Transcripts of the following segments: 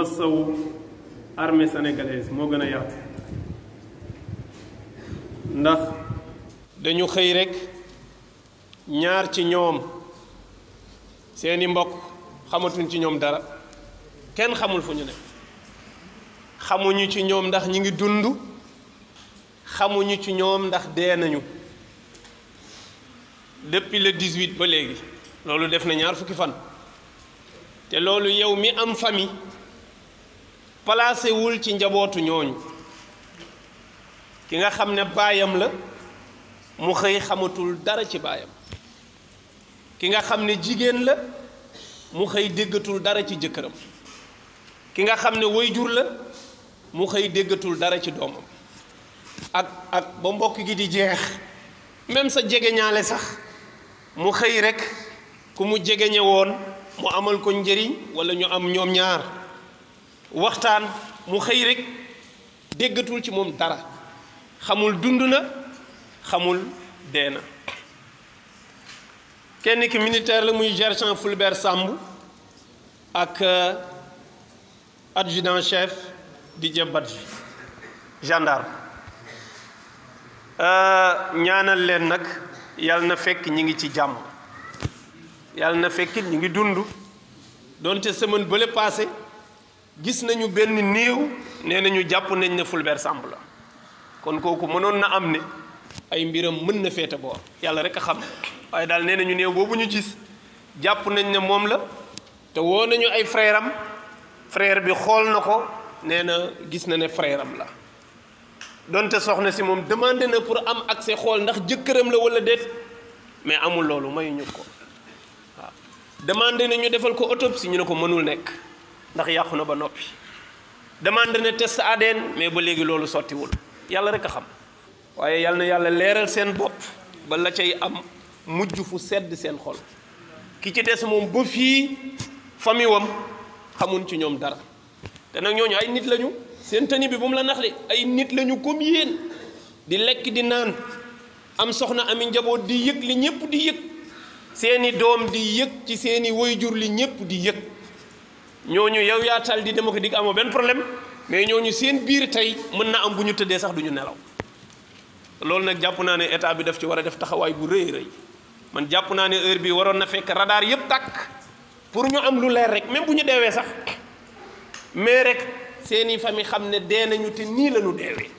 massawu armée sénégalaise moo gën a yaatu ndax dañu xëy rekk ñaar ci ñoom seeni mbokk xamatuñ ci ñoom dara kenn xamul fu ñu ne xamuñu ci ñoom ndax ñi ngi dund xamuñu ci ñoom ndax dee nañu depuis le 18 ba léegi loolu def na ñaar fukki fan te loolu yow mi am famille placé wul ci njabootu ñooñu ki nga xam ne baayam la mu xëy xamatul dara ci baayam ki nga xam ne jigéen la mu xëy déggatul dara ci jëkkëram ki nga xam ne waajur la mu xëy déggatul dara ci doomam ak ba mbokk gi di jeex même sa jegeñaale sax mu xëy rekk ku mu jegeñe woon mu amal ko njëriñ walla ñu am ñoom ñaar waxtaan mu xëy rekk déggatul ci moom dara xamul dund na xamul dee na kenn ki militaire la muy sergent Fulbert Sambou ak adjudant chef Didier Badji gendarme ñaanal leen nag yàlla na fekk ñi ngi ci jàmm yàlla na fekk ñi ngi dund donte semaine bële passé gis nañu benn néew nee nañu jàpp nañ ne Fulbert Sambou la kon kooku mënoon na am ne ay mbiram mën na féete boor yàlla rek a xam waaye daal nee nañu néew boobu ñu gis jàpp nañ ne moom la te woo nañu ay frère am frère bi xool na ko nee na gis na ne frère am la donte soxna si moom demandé na pour am accès xool ndax jëkkëram la walla déet mais amul loolu mayuñu ko waaw demandé na ñu defal ko autopsie ñu ne ko mënul nekk ndax yàqu na ba noppi demandé na test ADN mais ba léegi loolu sottiwul yàlla rek a xam waaye yàlla na yàlla leeral seen bopp ba la cay am mujj fu sedd seen xol ki ci des moom ba fii famille wam xamuñ ci ñoom dara te nag ñooñu ay nit lañu seen tani bi bu mu la nax de ay nit lañu comme yéen di lekk di naan am soxna ami njaboot di yëg li ñëpp di yëg seeni doom di yëg ci seeni waajur li ñëpp di yëg ñooñu yow yaa tal di dema ko dig amoo benn problème mais ñooñu seen biir tey mën na am bu ñu tëddee sax du ñu nelaw loolu nag jàpp naa ne état bi daf ci war a def taxawaay bu rëy rëy man jàpp naa ne heure bi waroon na fekk radar yëpp tàkk pour ñu am lu leer rek même bu ñu deewee sax mais rek seeni famille xam ne dee nañu te nii la ñu deewee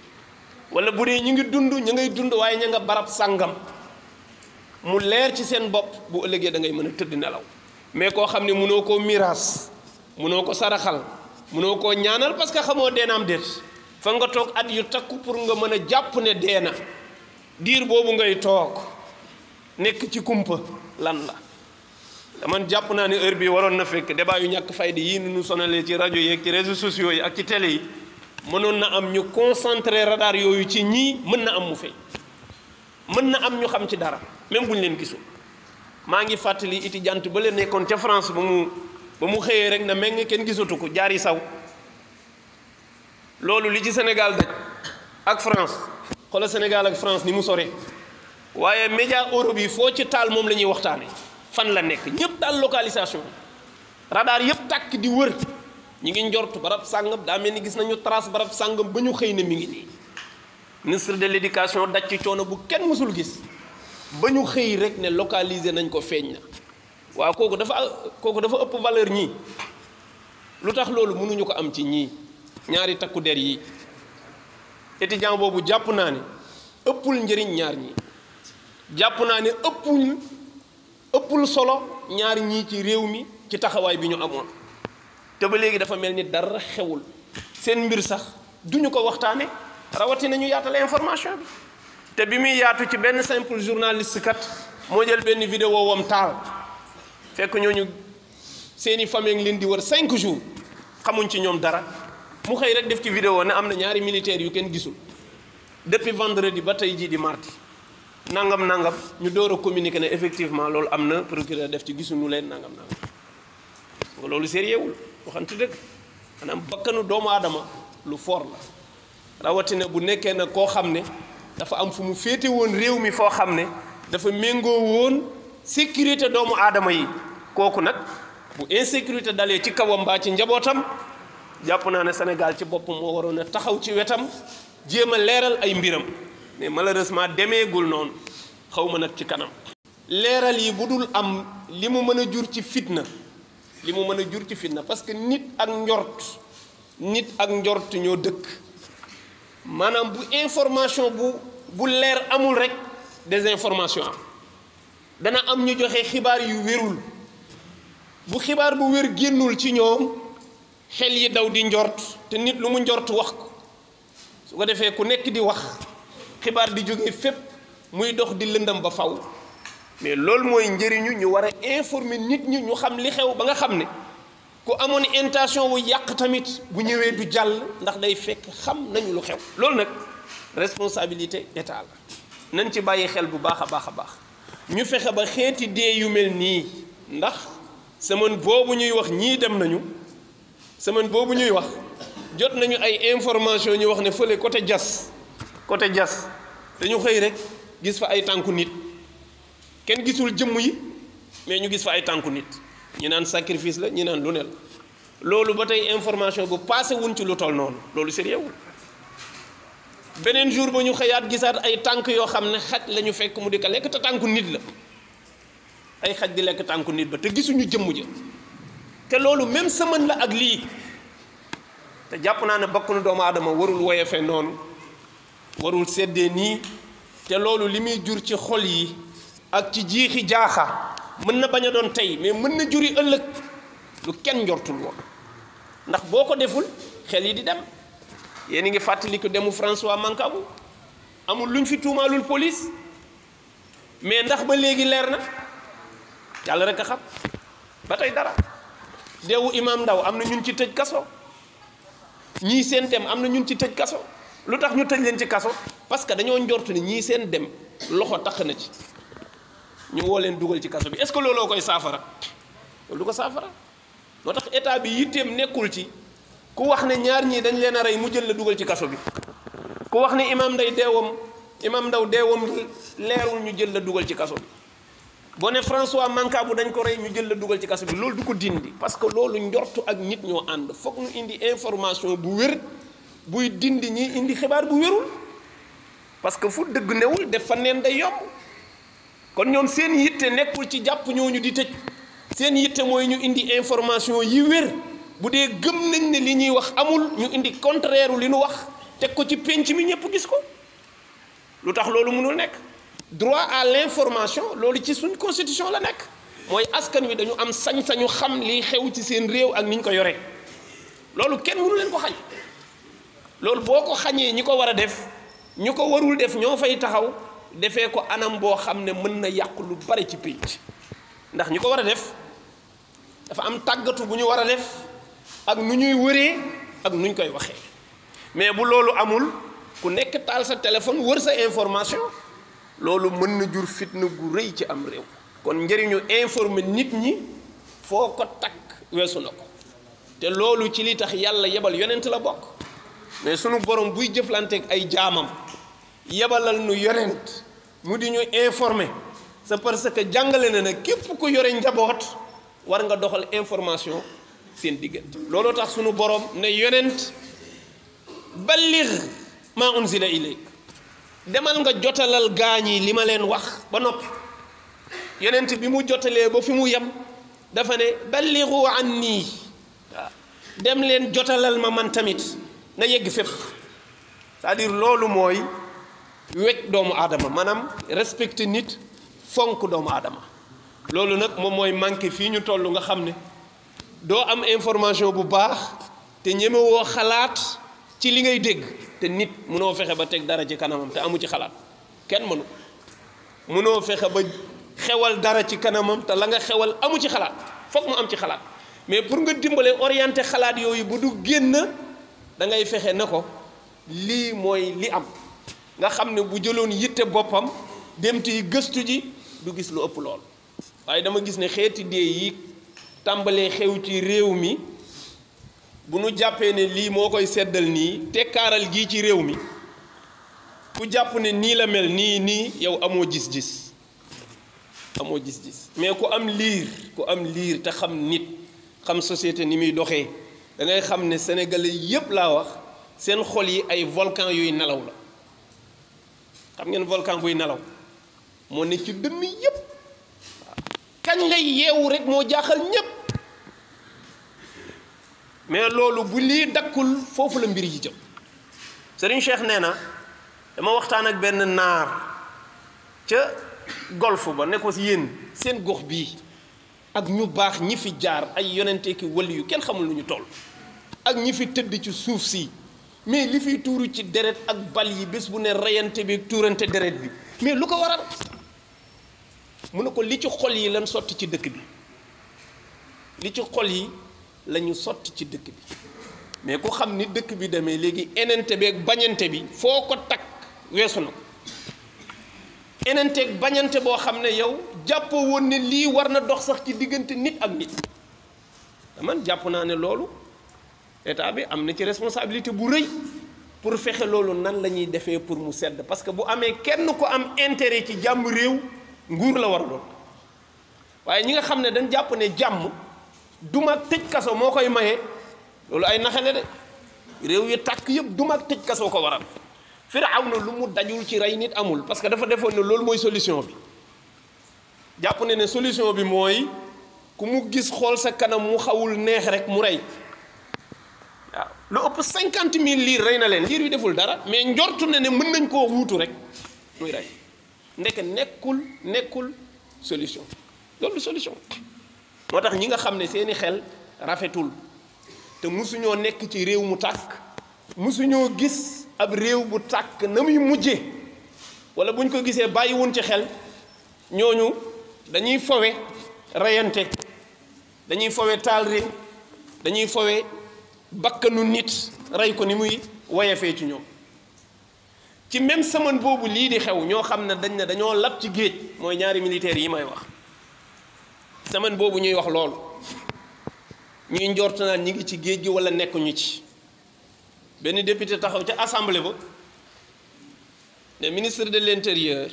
wala bu dee ñu ngi dund ñu ngay dund waaye ña nga barab sàngam mu leer ci seen bopp bu ëllëgee da ngay mën a tëdd nelaw mais koo xam ne mënoo koo miraas mënoo ko saraxal mënoo koo ñaanal parce que xamoo dee na am déet fa nga toog at yu takku pour nga mën a jàpp ne dee na diir boobu ngay toog nekk ci kumpa lan la man jàpp naa ne heure bi waroon na fekk débat yu ñàkk fayda yii nu sonalee ci rajo yi ak ci réseaux sociaux yi ak ci télé yi mënoon na am ñu concentré radar yooyu ci ñii mën na am mu fay mën na am ñu xam ci dara même bu ñu leen gisul maa ngi fàttali iti jant ba leen nekkoon ca France ba mu xëyee rek na meng kenn gisatu ko jaari saw loolu li ci Sénégal daj ak France xoolal Sénégal ak France ni mu sore waaye média Europe yi foo ci taal moom la ñuy waxtaane fan la nekk ñëpp daal localisation radar yëpp tàkk di wër ñi ngi njort barab sàngam daa mel ni gis nañu trace barab sàngam ba ñu xëy ne mi ngi nii ministre de l'éducation daj ci coono bu kenn mësul gis ba ñu xëy rek ne localiser nañ ko feeñ na waaw kooku dafa ëpp valeur ñii lu tax loolu mënuñu ko am ci ñii ñaari takku der yi étudiant boobu jàpp naa ne ëppul njëriñ ñaar ñi jàpp naa ne ëppul solo ñaar ñii ci réew mi ci taxawaay bi ñu amoon te ba léegi dafa mel ni dara xewul seen mbir sax duñu ko waxtaane rawatina ñu yaatal information bi te bi muy yaatu ci benn simple journaliste kat moo jël benn vidéo wam taal fekk ñooñu seeni famille ngi leen di wër 5 jours xamuñ ci ñoom dara mu xëy rek def ci vidéo ne am na ñaari militaires yu kenn gisul depuis vendredi ba tey jii di mardi nangam ñu door a communiquer ne effectivement loolu am na procureur def ci gisuñu leen nangam nga loolu sérieux wul waxante dëgg maanaam bakkanu doomu aadama lu fort la rawatina bu nekkee na koo xam ne dafa am fu mu féete woon réew mi foo xam ne dafa méngoo woon sécurité doomu aadama yi kooku nag bu insécurité dalee ci kawam mbaa ci njabootam jàpp naa ne Sénégal ci boppam moo waroon a taxaw ci wetam jéem a leeral ay mbiram mais malheureusement demeegul noonu xaw ma nag ci kanam. leeral yi bu dul am li mu mën a jur ci fitna parce que nit ak njort ñoo dëkk maanaam bu information bu leer amul rek désinformation am dana am ñu joxe xibaar yu wérul bu xibaar bu wér génnul ci ñoom xel yi daw di njort te nit lu mu njort wax ko su ko defee ku nekk di wax xibaar di jóge fépp muy dox di lëndam ba faw mais loolu mooy njëriñu ñu war a informer nit ñi ñu xam li xew ba nga xam ne ku amoon intention wu yàq tamit bu ñëwee du jàll ndax day fekk xam nañu lu xew. loolu nag responsabilité état la nañ ci bàyyi xel bu baax a baax ñu fexe ba xeeti dee yu mel nii ndax semaine boobu ñuy wax ñii dem nañu semaine boobu ñuy wax jot nañu ay information ñu wax ne fële côté Diass dañu xëy rek gis fa ay tànku nit kenn gisul jëmm yi mais ñu gis fa ay tànku nit ñi naan sacrifice la ñi naan lu ne la loolu ba tey information bu passé wuñ ci lu toll noonu loolu sérieux wul beneen jour ba ñu xëyaat gisaat ay tànk yoo xam ne xaj la ñu fekk mu di ko lekk te tànku nit la ay xaj di lekk tànku nit ba te gisuñu jëmm ja te loolu même semaine la ak lii te jàpp naa ne bakkanu doomu aadama warul woyefe noonu warul seddee nii te loolu li muy jur ci xol yi ak ci jiixi jaaxa mën na bañ a doon tey mais mën na juri ëllëg lu kenn njortul woon ndax boo ko deful xel yi di dem yéen a ngi fàttali ko demu François Mancabou amul luñ fi tuumaalul police mais ndax ba léegi leer na yàlla rek a xam ba tey dara deewu Imam Ndaw am na ñun ci tëj kaso ñii seen dem am na ñun ci tëj kaso lu tax ñu tëj leen ci kaso parce que dañoo njort ni ñii seen dem loxo tax na ci ñu woo leen dugal ci kaso bi est-ce que looloo koy saafara loolu du ko saafara moo tax état bi yitteem nekkul ci ku wax ne ñaar ñii dañ leen a rey mu jël la dugal ci kaso bi ku wax ne Imam Ndaw deewam leerul ñu jël la dugal ci kaso bi boo ne François Mancabou dañ ko rey ñu jël la dugal ci kaso bi loolu du ko dindi parce que loolu njortu ak nit ñoo ànd foog ñu indi information bu wér buy dindi ñi indi xibaar bu wérul parce que fu dëgg newul def fa neen day yomb kon ñoom seen yitte nekkul ci jàpp ñooñu di tëj seen yitte mooy ñu indi information yi wér bu dee gëm nañ ne li ñuy wax amul ñu indi contraire li ñu wax teg ko ci penc mi ñëpp gis ko lu tax loolu mënul nekk droit à l'information loolu ci suñ constitution la nekk mooy askan wi dañu am sañ-sañu xam li xew ci seen réew ak ni ñu ko yoree loolu kenn mënu leen ko xañ loolu boo ko xañee ñi ko war a def ñu ko warul def ñoo fay taxaw defee ko anam boo xam ne mën na yàq lu bari ci pénc ndax ñi ko war a def dafa am tàggatu bu ñu war a def ak nu ñuy wëree ak nu ñu koy waxee mais bu loolu amul ku nekk taal sa téléphone wër sa information loolu mën na jur fitna gu rëy ci am réew kon njëriñu informer nit ñi foo ko takk weesu na ko te loolu ci li tax yàlla yebal yonent la bokk mais sunu borom buy jëflanteeg ay jaamam yebalal nu yonent mu di ñu informer c'est parce que jàngale na ne képp ku yore njaboot war nga doxal information seen diggante looloo tax sunu borom ne yonent balligh ma unzila ilayk demal nga jotalal gaañi li ma leen wax ba noppi yonent bi mu jotalee ba fi mu yem dafa ne ballighu anni waaw dem leen jotalal ma man tamit na yegg fépp c'est-à-dire loolu mooy wekk doomu aadama maanaam respecté nit fonk doomu aadama loolu nag moom mooy manqué fii ñu toll nga xam ne doo am information bu baax te ñemewoo xalaat ci li ngay dégg te nit mënoo fexe ba teg dara ci kanamam te amu ci xalaat kenn mënoo fexe ba xewal dara ci kanamam te la nga xewal amu ci xalaat foog mu am ci xalaat mais pour nga dimbale orienté xalaat yooyu bu du génn da ngay fexe ne ko lii mooy li am nga xam ne bu jëloon yitte boppam dem ti gëstu ji du gis lu ëpp lool waaye dama gis ne xeeti dee yi tàmbalee xew ci réew mi bu nu jàppee ne lii moo koy seddal nii tekkaaral gii ci réew mi ku jàpp ne nii la mel nii yow amoo gis-gis mais ku am liir te xam nit xam société ni muy doxee da ngay xam ne sénégalais yépp laa wax seen xol yi ay volcan yuy nelaw la. xam ngeen volcan buy nelaw moo ne ci dënn yépp kañ ngay yeewu rek moo jaaxal ñépp mais loolu bu lii dakkul foofu la mbir yi jëm. Serigne Cheikh nee na dama waxtaan ak benn naar ca golf ba ne ko yéen seen gox bii ak ñu baax ñi fi jaar ay yonente ki wali yu kenn xamul lu ñu toll ak ñi fi tëdd ci suuf si mais li fiy tuuru ci deret ak bal yi bés bu ne reyante bi tuurante deret bi mais lu ko waral mu ne ko li ci xol yi lañ sotti ci dëkk bi li ci xol yi lañu sotti ci dëkk bi mais ku xam ni dëkk bi demee léegi enente bi ak bañante bi foo ko takk weesu na ko enente ak bañante boo xam ne yow jàppoo woon ne lii war na dox sax ci diggante nit ak nit man jàpp naa ne loolu état bi am na ci responsabilité bu rëy pour fexe loolu nan la ñuy defee pour mu sedd parce que bu amee kenn ko am intérêt ci jàmm réew nguur la war a doon waaye ñi nga xam ne dañ jàpp ne jàmm duma tëj kaso moo koy maye loolu ay naxale de réew yi tàkk yëpp duma tëj kaso ko waral Firawna lu mu dajul ci rey nit amul parce que dafa defoon ne loolu mooy solution bi jàpp ne solution bi mooy ku mu gis xool sa kanam mu xawul neex rek mu rey waaw lu ëpp 50 000 liir rey na leen liir yu deful dara mais njortu ne mën nañ koo wuutu rek muy rey ndeke nekkul solution loolu solution moo tax ñi nga xam ne seeni xel rafetul te musuñoo nekk ci réew mu tàkk musuñoo gis ab réew bu tàkk na muy mujje wala buñ ko gisee bàyyiwun ci xel ñooñu dañuy fowe reyante dañuy fowe taal réew dañuy fowe bakkanu nit rey ko ni muy woyefee ci ñoom ci même semaine boobu lii di xew ñoo xam ne dañoo lab ci géej mooy ñaari militaires yi may wax semaine boobu ñuy wax loolu ñuy njort naan ñi ngi ci géej gi wala nekkuñu ci benn député taxaw ca assemblée ba ne ministre de l'intérieur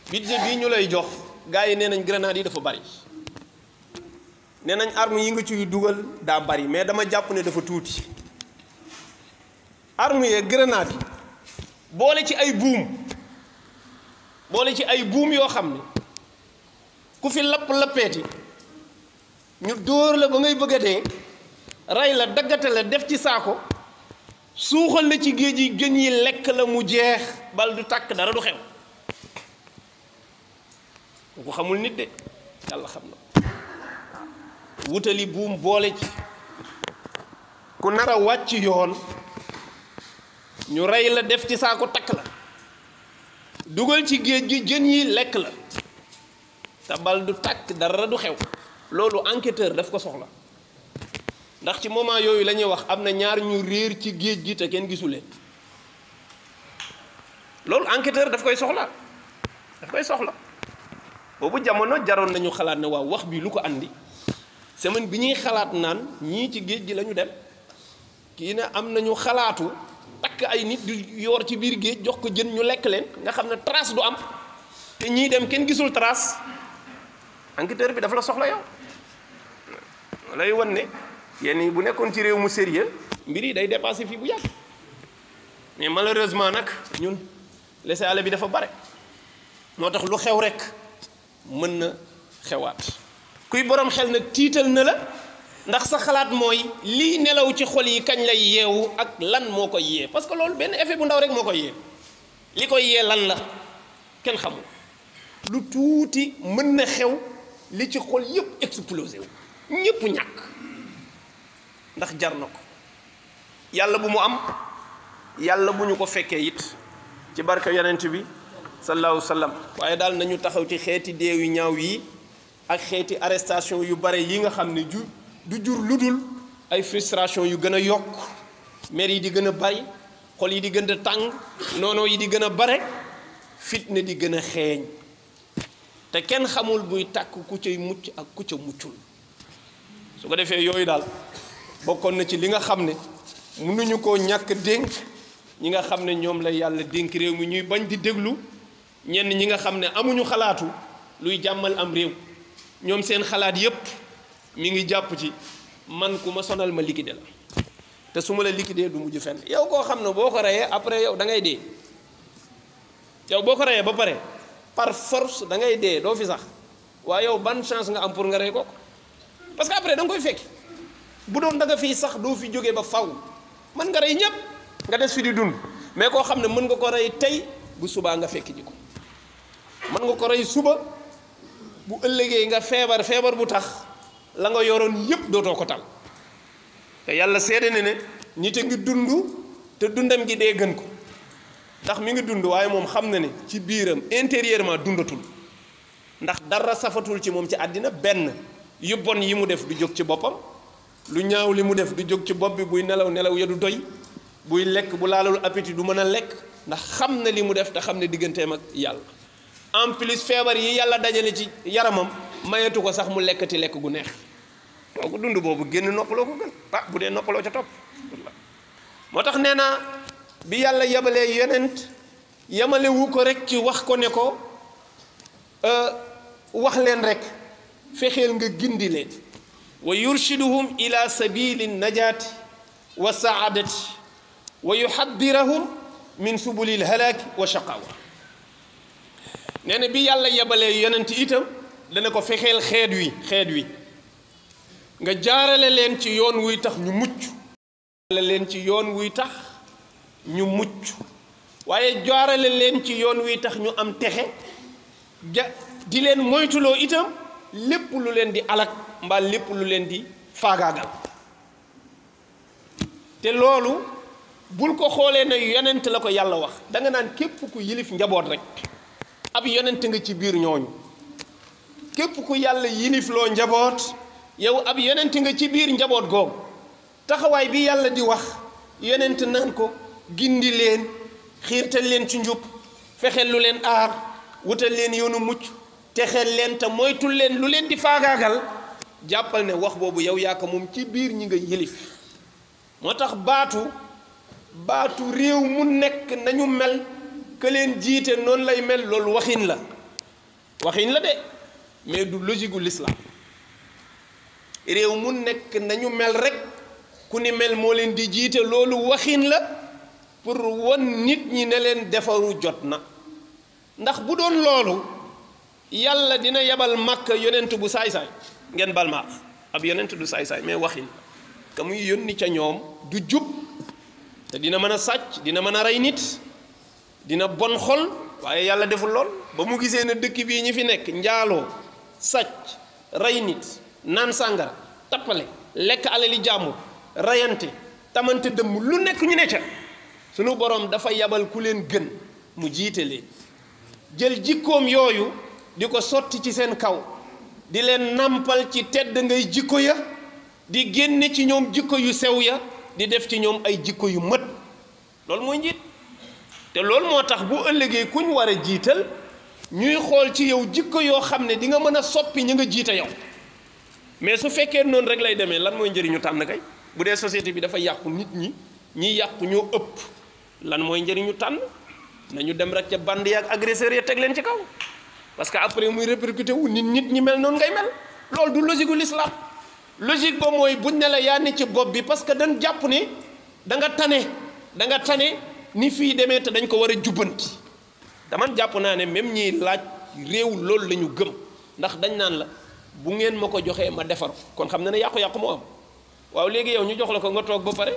budget bii ñu lay jox gars yi nee nañ grenade yi dafa bari nee nañ arme yi nga ciy dugal daa bari mais dama jàpp ne dafa tuuti arme yee grenade yi boole ci ay buum yoo xam ne ku fi lappeeti ñu dóor la ba ngay bëgg a dee rey la daggate la def ci saako suuxal la ci géej yi gën yi lekk la mu jeex bal du tàkk dara du xew ku xamul nit de yàlla xam na wutali buum boole ci ku nar a wàcc yoon ñu rey la def ci saako takk la dugal ci géej gi jën yi lekk la te bal du tàkk dara du xew loolu enquêteur daf ko soxla ndax ci moment yooyu la ñuy wax am na ñaar ñu réer ci géej gi te kenn gisu leen loolu enquêteur daf koy soxla boobu jamono jaroon nañu xalaat ne waaw wax bi lu ko andi semaine bi ñuy xalaat naan ñii ci géej gi la ñu dem kii ne am nañu xalaatu takk ay nit di yoor ci biir géej jox ko jën ñu lekk leen nga xam ne trace du am te ñii dem kenn gisul trace enquêteur bi dafa la soxla yow lay wan ne yéen bu nekkoon ci réew mu sérieux mbir yi day dépassé fii bu yàgg mais malheureusement nag ñun laisser-aller bi dafa bare moo tax lu xew rek mën na xewaat kuy borom xel nag tiital na la ndax sa xalaat mooy lii nelaw ci xol yi kañ lay yeewu ak lan moo koy yee parce que loolu benn effet bu ndaw rek moo koy yee li koy yee lan la kenn xamul lu tuuti mën na xew li ci xol yëpp explosé wu ñëpp ñàkk ndax jar na ko yàlla bu mu am yàlla bu ñu ko fekkee it ci barka yonent bi sallallahu alayhi wa sallam waaye daal nañu taxaw ci xeeti deew yu ñaaw yi ak xeeti arrestation yu bare yi nga xam ne du jur lu dul ay frustration yu gën a yokk mer yi di gën a bari xol yi di gën a tàng noonoo yi di gën a bare fitna di gën a xeeñ te kenn xamul buy tàkk ku cay mucc ak ku ca muccul su ko defee yooyu daal bokkoon na ci li nga xam ne mënuñu koo ñàkk dénk ñi nga xam ne ñoom la yàlla dénk réew mi ñuy bañ di déglu ñenn ñi nga xam ne amuñu xalaatu luy jàmmal am réew ñoom seen xalaat yépp mi ngi jàpp ci man ku ma sonal ma liquidé la te su ma la liquidé du mujj fenn yow koo xam ne boo ko reyee après yow da ngay dee yow boo ko reyee ba pare par force da ngay dee doo fi sax waaye yow ban chance nga am pour nga rey ko parce que après da nga koy fekk bu doon da nga fii sax doo fi jógee ba faw mën nga rey ñëpp nga des fi di dund mais koo xam ne mën nga ko rey tey bu subaa nga fekk ji ko mën nga ko rey suba bu ëllëgee nga feebar bu tax la nga yoroon yëpp dootoo ko tal te yàlla seede ne nit a ngi dund te dundam gi dee gën ko ndax mi ngi dund waaye moom xam na ne ci biiram intérieurement dundatul ndax dara safatul ci moom ci àddina benn yu bon yi mu def du jóg ci boppam lu ñaaw li mu def du jóg ci bopp bi buy nelaw ya du doy buy lekk bu laalul appétit du mën a lekk ndax xam na li mu def te xam ne digganteem ak yàlla en plus feebar yi yàlla dajale ci yaramam mayetu ko sax mu lekkati lekk gu neex kooku dund boobu génn noppaloo ko gën bu dee noppaloo ca topp moo tax nee na bi yàlla yabalee yonent yamale wu ko rek ci wax ko ne ko wax leen rek fexeel nga gindi leen wa yurshiduhum ila sabili najaati wa saadati wa yuhaddirahum min subulil halaaki wa shaqawa nee na bi yàlla yabalee yonent itam dana ko fexeel xeet wi nga jaarale leen ci yoon wuy tax ñu mucc waaye jaarale leen ci yoon wuy tax ñu am texe di leen moytuloo itam lépp lu leen di alak mbaa lépp lu leen di faagaagal te loolu bul ko xoolee ne yonent la ko yàlla wax danga naan képp ku yilif njaboot rek ab yonent nga ci biir ñooñu képp ku yàlla yilif loo njaboot yow ab yonent nga ci biir njaboot googu taxawaay bi yàlla di wax yonent naan ko gindi leen xiirtal leen ci njub fexeel lu leen aar wutal leen yoonu mucc texeel leen te moytul leen lu leen di faagaagal jàppal ne wax boobu yow yaa ko moom ci biir ñi nga yilif moo tax baatu réew mu nekk nañu mel que leen jiite noonu lay mel loolu waxin la de mais du logique gu l'islam réew mu nekk nañu mel rek ku ni mel moo leen di jiite loolu waxin la pour won nit ñi ne leen defaru jot na ndax bu doon loolu yàlla dina yebal màkk yonent bu saay-saay ngeen bal ma ab yonent du saay-saay mais waxin ka muy yónni ca ñoom du jub te dina mën a sàcc dina mën a rey nit dina bon xol waaye yàlla deful lool ba mu gisee ne dëkk bii ñi fi nekk njaaloo sàcc rey nit naan sàngara tappale lekk alali jàmbur rayante tamante dëmm lu nekk ñu ne ca sunu borom dafa yabal ku leen gën mu jiite leen jël jikkoom yooyu di ko sotti ci seen kaw di leen nampal ci tedd ngay jikko ya di génne ci ñoom jikko yu sew ya di def ci ñoom ay jikko yu mët loolu mooy njiit te loolu moo tax bu ëllëgee kuñ war a jiital ñuy xool ci yow jikko yoo xam ne di nga mën a soppi ñu nga jiite yow mais su fekkee noonu rek lay demee lan mooy njëriñu tànn kay bu dee société bi dafa yàqu nit ñi yàqu ñoo ëpp lan mooy njëriñu tànn nañu dem rek ca bande ya ak agresseurs ya teg leen ci kaw parce que après muy répercuté wu nit ñi mel noonu ngay mel loolu du logique gu l'islam logique ba mooy buñ ne la yaa ne ci bopp bi parce que dañ jàpp ne da nga tane ni fii demee te dañ ko war a jubbanti daman jàpp naa ne même ñiy laaj réew loolu la ñu gëm ndax dañ naan la bu ngeen ma ko joxee ma defar kon xam na ne yàqu-yàqu moo am waaw léegi yow ñu jox la ko nga toog ba pare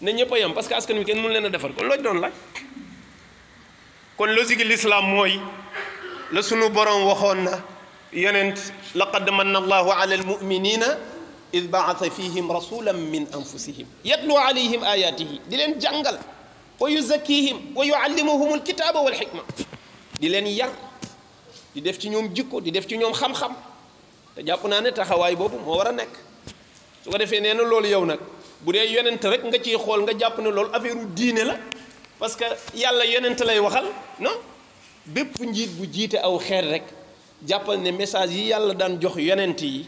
ne ñëpp a yem parce que askan wi kenn mënu leen a defar kon loo doon laaj kon logique l'islam mooy la sunu borom waxoon na yonent laqad manna allahu ala almuminina id baasa fihim rasulan min anfusihim yatlu alayhim ayatihi di leen jàngal wa yuzakkihim wa yuallimuhum alkitaba walxikma di leen yar di def ci ñoom jikko di def ci ñoom xam-xam te jàpp naa ne taxawaay boobu moo war a nekk su ko defee nee na loolu yow nag bu dee yonent rek nga ciy xool nga jàpp ne loolu affaire u diine la parce que yàlla yonent lay waxal non bépp njiit bu jiite aw xeet rek jàppal ne message yi yàlla daan jox yonent yi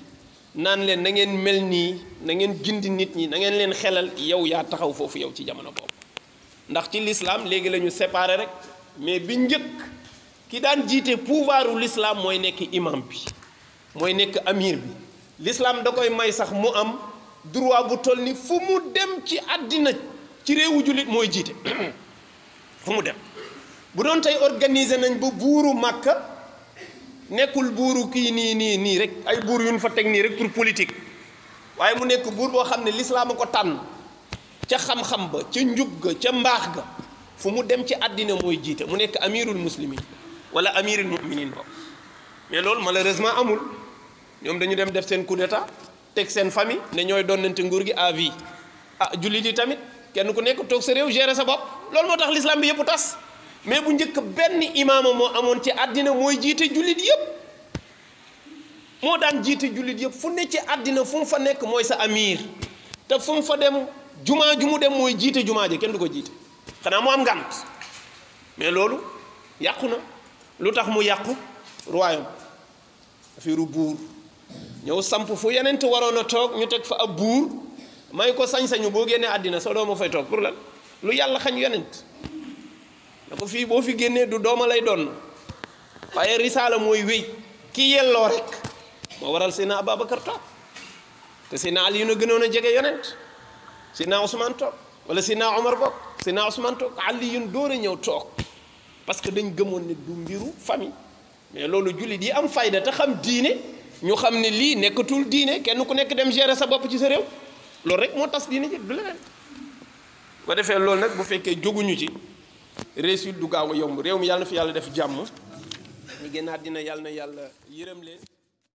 naan leen na ngeen mel nii na ngeen gindi nit ñi na ngeen leen xelal yow yaa taxaw foofu yow ci jamono boobu ndax ci l'islam léegi la ñu séparé rek mais bi njëkk ki daan jiite pouvoiru l'islam mooy nekk imam bi mooy nekk amir bi l'islam da koy may sax mu am droit bu toll ni fu mu dem ci àddina ci réewu jullit mooy jiite fu mu dem. bu doon tey organiser nañ ba buuru Makka nekkul buuru kii nii rek ay buur yu ñu fa teg nii rek pour politique waaye mu nekk buur boo xam ne lislaam a ko tànn ca xam-xam ba ca njub ga ca mbaax ga fu mu dem ci àddina mooy jiite mu nekk amirul muslimin wala amirul muminin ba mais loolu malheureusement amul ñoom dañu dem def seen coup d'état teg seen famille ne ñooy donnante nguur gi à vie jullit yi tamit kenn ku nekk toog sa réew gérer sa bopp loolu moo tax l'islam bi yëpp tas mais bu njëkk benn imaama moo amoon ci àddina mooy jiite jullit yëpp moo daan jiite jullit yëpp fu ne ci àddina fu mu fa nekk mooy sa amir te fu mu fa dem jumaa ju mu dem mooy jiite jumaa ji kenn du ko jiite xanaa mu am ngànt mais loolu yàqu na lu tax mu yàqu royaume affaire buur ñëw samp fu yenent waroon a toog ñu teg fa ab buur may ko sañ-sañu boo génnee àddina sa dooma fay toog pour lan lu yàlla xañ yonent da ko fii boo fi génnee du dooma lay doon waaye risaala mooy wéy ki yelloo rek moo waral Seydina Ababacar toog te Seydina Ali na gënoon a jege yonent Seydina Ousmane toog wala Seydina Omar bokk Seydina Ousmane toog Ali yun door a ñëw toog parce que dañ gëmoon ne du mbiru famille mais loolu jullit yi am fayda te xam diine ñu xam ne lii nekkatul diine kenn ku nekk dem gérer sa bopp ci sa réew loolu rek moo tas diine ji du leneen ko defee loolu nag bu fekkee jóguñu ci réussite du gaaw a yomb réew mi yàlla na fi yàlla def jàmm ñi génnaat dina yàlla na yàlla yërëm leen